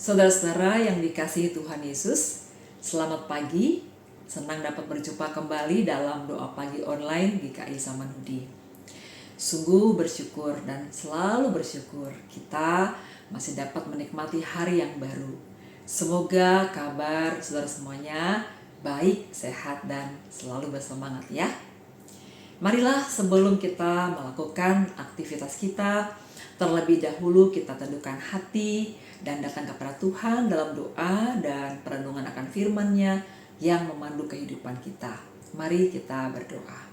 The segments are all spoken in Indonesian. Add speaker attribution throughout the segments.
Speaker 1: Saudara-saudara yang dikasihi Tuhan Yesus, selamat pagi. Senang dapat berjumpa kembali dalam doa pagi online GKI Samanhudi. Sungguh bersyukur dan selalu bersyukur kita masih dapat menikmati hari yang baru. Semoga kabar saudara semuanya baik, sehat, dan selalu bersemangat ya. Marilah sebelum kita melakukan aktivitas kita, terlebih dahulu kita teduhkan hati dan datang kepada Tuhan dalam doa dan perenungan akan firman-Nya yang memandu kehidupan kita. Mari kita berdoa.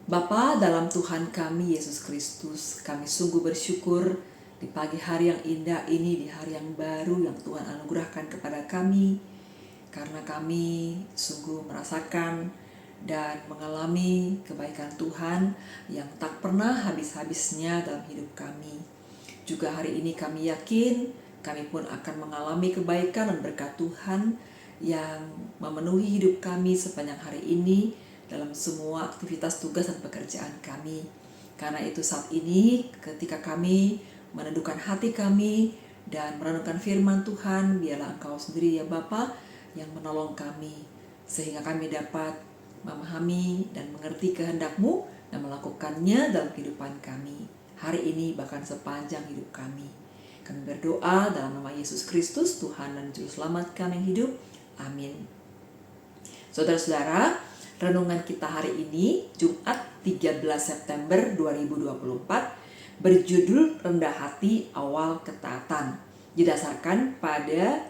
Speaker 1: Bapa dalam Tuhan kami Yesus Kristus, kami sungguh bersyukur di pagi hari yang indah ini, di hari yang baru yang Tuhan anugerahkan kepada kami, karena kami sungguh merasakan dan mengalami kebaikan Tuhan yang tak pernah habis-habisnya dalam hidup kami. Juga hari ini kami yakin kami pun akan mengalami kebaikan dan berkat Tuhan yang memenuhi hidup kami sepanjang hari ini dalam semua aktivitas tugas dan pekerjaan kami. Karena itu saat ini ketika kami meneduhkan hati kami dan merenungkan firman Tuhan, biarlah Engkau sendiri ya Bapa yang menolong kami sehingga kami dapat memahami dan mengerti kehendak-Mu dan melakukannya dalam kehidupan kami hari ini bahkan sepanjang hidup kami. Kami berdoa dalam nama Yesus Kristus, Tuhan dan Juru Selamat kami yang hidup. Amin. Saudara-saudara, renungan kita hari ini Jumat 13 September 2024 berjudul Rendah Hati Awal Ketaatan, didasarkan pada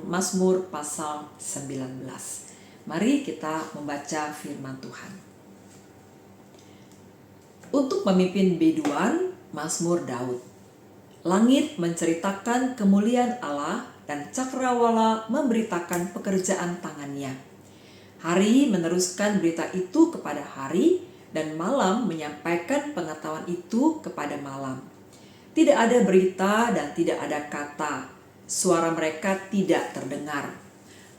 Speaker 1: Mazmur pasal 19. Mari kita membaca firman Tuhan. Untuk memimpin biduan, Mazmur Daud. Langit menceritakan kemuliaan Allah dan cakrawala memberitakan pekerjaan tangannya. Hari meneruskan berita itu kepada hari dan malam menyampaikan pengetahuan itu kepada malam. Tidak ada berita dan tidak ada kata, suara mereka tidak terdengar.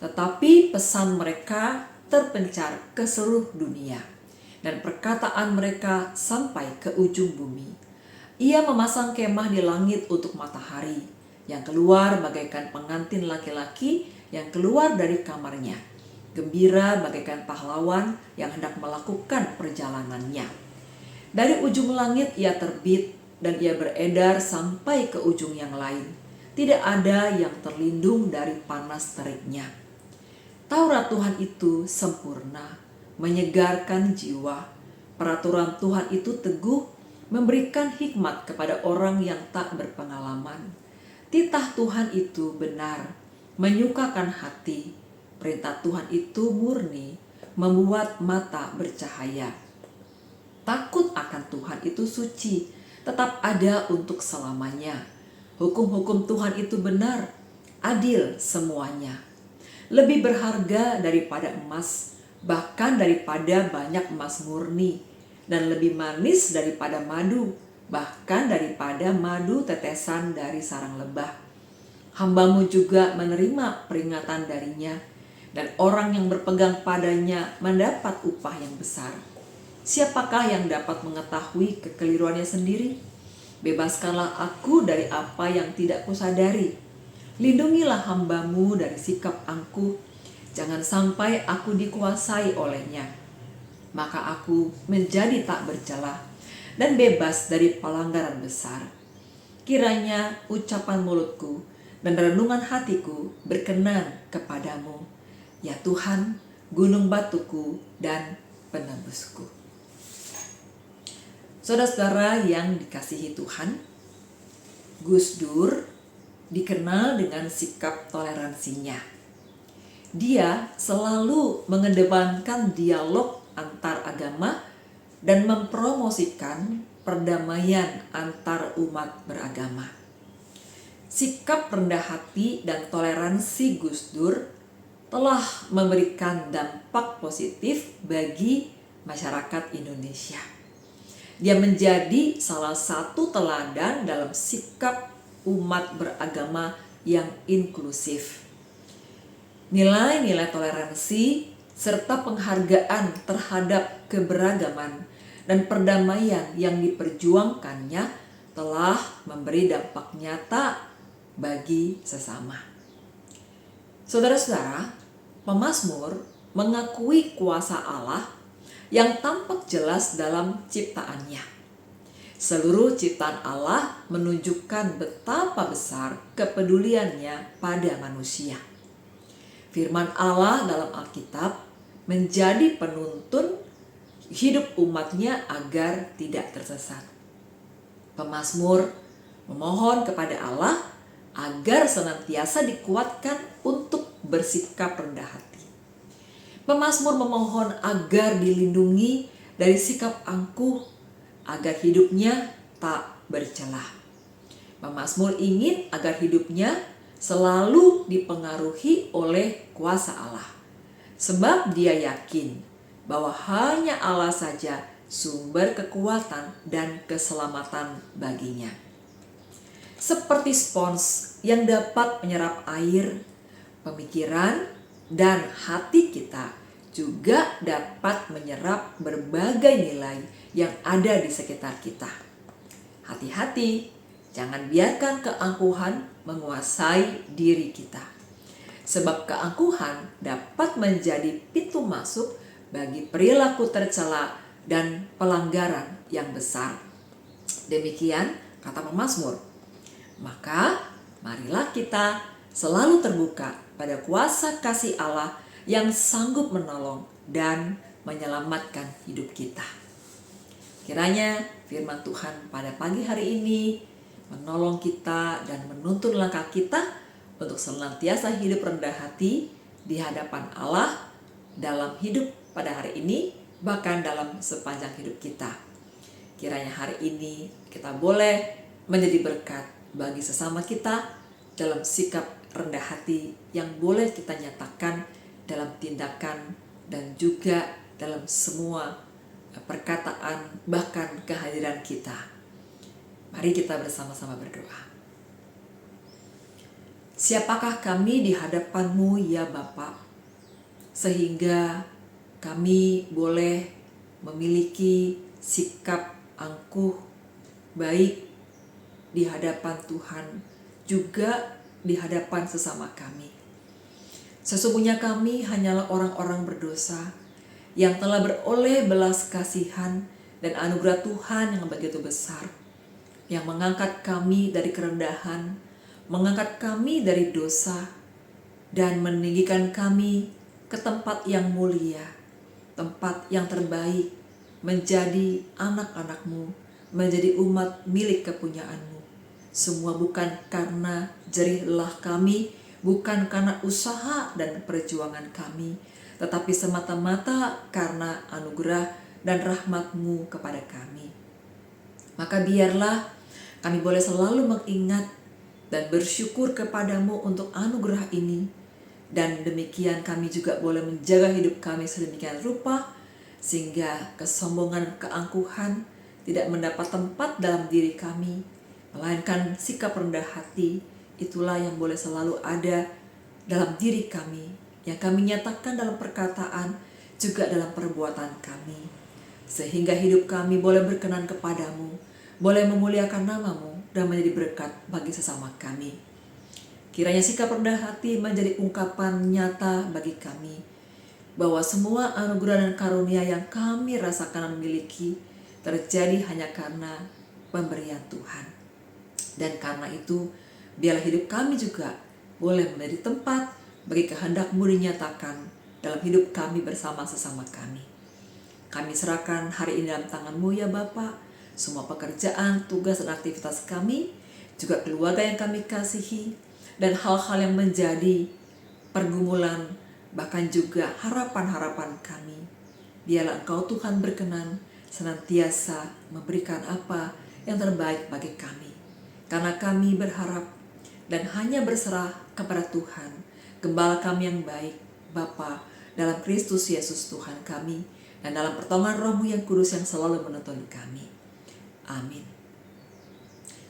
Speaker 1: Tetapi pesan mereka terpencar ke seluruh dunia dan perkataan mereka sampai ke ujung bumi. Ia memasang kemah di langit untuk matahari, yang keluar bagaikan pengantin laki-laki yang keluar dari kamarnya, gembira bagaikan pahlawan yang hendak melakukan perjalanannya. Dari ujung langit ia terbit dan ia beredar sampai ke ujung yang lain. Tidak ada yang terlindung dari panas teriknya. Taurat Tuhan itu sempurna, menyegarkan jiwa. Peraturan Tuhan itu teguh, memberikan hikmat kepada orang yang tak berpengalaman. Titah Tuhan itu benar, menyukakan hati. Perintah Tuhan itu murni, membuat mata bercahaya. Takut akan Tuhan itu suci, tetap ada untuk selamanya. Hukum-hukum Tuhan itu benar, adil semuanya. Lebih berharga daripada emas, bahkan daripada banyak emas murni, dan lebih manis daripada madu, bahkan daripada madu tetesan dari sarang lebah. Hamba-Mu juga menerima peringatan darinya, dan orang yang berpegang padanya mendapat upah yang besar. Siapakah yang dapat mengetahui kekeliruannya sendiri? Bebaskanlah aku dari apa yang tidak kusadari. Lindungilah hamba-Mu dari sikap angkuh. Jangan sampai aku dikuasai olehnya. Maka aku menjadi tak bercelah dan bebas dari pelanggaran besar. Kiranya ucapan mulutku dan renungan hatiku berkenan kepadamu, ya Tuhan, gunung batuku dan penebusku. Saudara-saudara yang dikasihi Tuhan, Gus Dur dikenal dengan sikap toleransinya. Dia selalu mengedepankan dialog antar agama dan mempromosikan perdamaian antar umat beragama. Sikap rendah hati dan toleransi Gus Dur telah memberikan dampak positif bagi masyarakat Indonesia. Dia menjadi salah satu teladan dalam sikap umat beragama yang inklusif. Nilai-nilai toleransi serta penghargaan terhadap keberagaman dan perdamaian yang diperjuangkannya telah memberi dampak nyata bagi sesama. Saudara-saudara, pemazmur mengakui kuasa Allah yang tampak jelas dalam ciptaannya. Seluruh ciptaan Allah menunjukkan betapa besar kepeduliannya pada manusia. Firman Allah dalam Alkitab menjadi penuntun hidup umatnya agar tidak tersesat. Pemazmur memohon kepada Allah agar senantiasa dikuatkan untuk bersikap rendah hati. Pemazmur memohon agar dilindungi dari sikap angkuh, agar hidupnya tak bercelah. Pemazmur ingin agar hidupnya selalu dipengaruhi oleh kuasa Allah, sebab dia yakin bahwa hanya Allah saja sumber kekuatan dan keselamatan baginya. Seperti spons yang dapat menyerap air, pemikiran dan hati kita juga dapat menyerap berbagai nilai yang ada di sekitar kita. Hati-hati, jangan biarkan keangkuhan menguasai diri kita. Sebab keangkuhan dapat menjadi pintu masuk bagi perilaku tercela dan pelanggaran yang besar. Demikian kata pemazmur. Maka marilah kita selalu terbuka pada kuasa kasih Allah yang sanggup menolong dan menyelamatkan hidup kita. Kiranya firman Tuhan pada pagi hari ini menolong kita dan menuntun langkah kita untuk senantiasa hidup rendah hati di hadapan Allah dalam hidup pada hari ini, bahkan dalam sepanjang hidup kita. Kiranya hari ini kita boleh menjadi berkat bagi sesama kita dalam sikap rendah hati yang boleh kita nyatakan dalam tindakan dan juga dalam semua perkataan, bahkan kehadiran kita. Mari kita bersama-sama berdoa. Siapakah kami di hadapan-Mu ya Bapa, sehingga kami boleh memiliki sikap angkuh baik di hadapan Tuhan, juga di hadapan sesama kami. Sesungguhnya kami hanyalah orang-orang berdosa yang telah beroleh belas kasihan dan anugerah Tuhan yang begitu besar, yang mengangkat kami dari kerendahan, mengangkat kami dari dosa, dan meninggikan kami ke tempat yang mulia, tempat yang terbaik, menjadi anak-anak-Mu, menjadi umat milik kepunyaan-Mu. Semua bukan karena jerih lelah kami, bukan karena usaha dan perjuangan kami, tetapi semata-mata karena anugerah dan rahmat-Mu kepada kami. Maka biarlah kami boleh selalu mengingat dan bersyukur kepada-Mu untuk anugerah ini, dan demikian kami juga boleh menjaga hidup kami sedemikian rupa sehingga kesombongan, keangkuhan tidak mendapat tempat dalam diri kami, melainkan sikap rendah hati itulah yang boleh selalu ada dalam diri kami, yang kami nyatakan dalam perkataan juga dalam perbuatan kami, sehingga hidup kami boleh berkenan kepadamu, boleh memuliakan namamu dan menjadi berkat bagi sesama kami. Kiranya sikap rendah hati menjadi ungkapan nyata bagi kami bahwa semua anugerah dan karunia yang kami rasakan dan miliki terjadi hanya karena pemberian Tuhan. Dan karena itu, biarlah hidup kami juga boleh menjadi tempat bagi kehendak-Mu dinyatakan dalam hidup kami bersama sesama kami. Kami serahkan hari ini dalam tangan-Mu ya Bapa, semua pekerjaan, tugas, dan aktivitas kami, juga keluarga yang kami kasihi, dan hal-hal yang menjadi pergumulan, bahkan juga harapan-harapan kami. Biarlah Engkau Tuhan berkenan senantiasa memberikan apa yang terbaik bagi kami. Karena kami berharap dan hanya berserah kepada Tuhan, Gembala kami yang baik, Bapa, dalam Kristus Yesus Tuhan kami, dan dalam pertolongan Roh-Mu yang kudus yang selalu menuntun kami. Amin.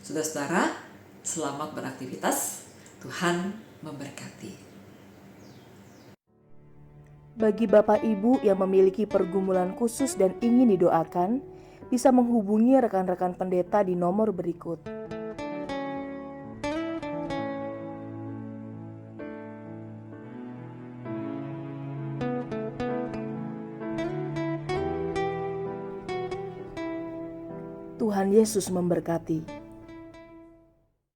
Speaker 1: Saudara-saudara, selamat beraktivitas. Tuhan memberkati.
Speaker 2: Bagi Bapak Ibu yang memiliki pergumulan khusus dan ingin didoakan, bisa menghubungi rekan-rekan pendeta di nomor berikut: Tuhan Yesus memberkati.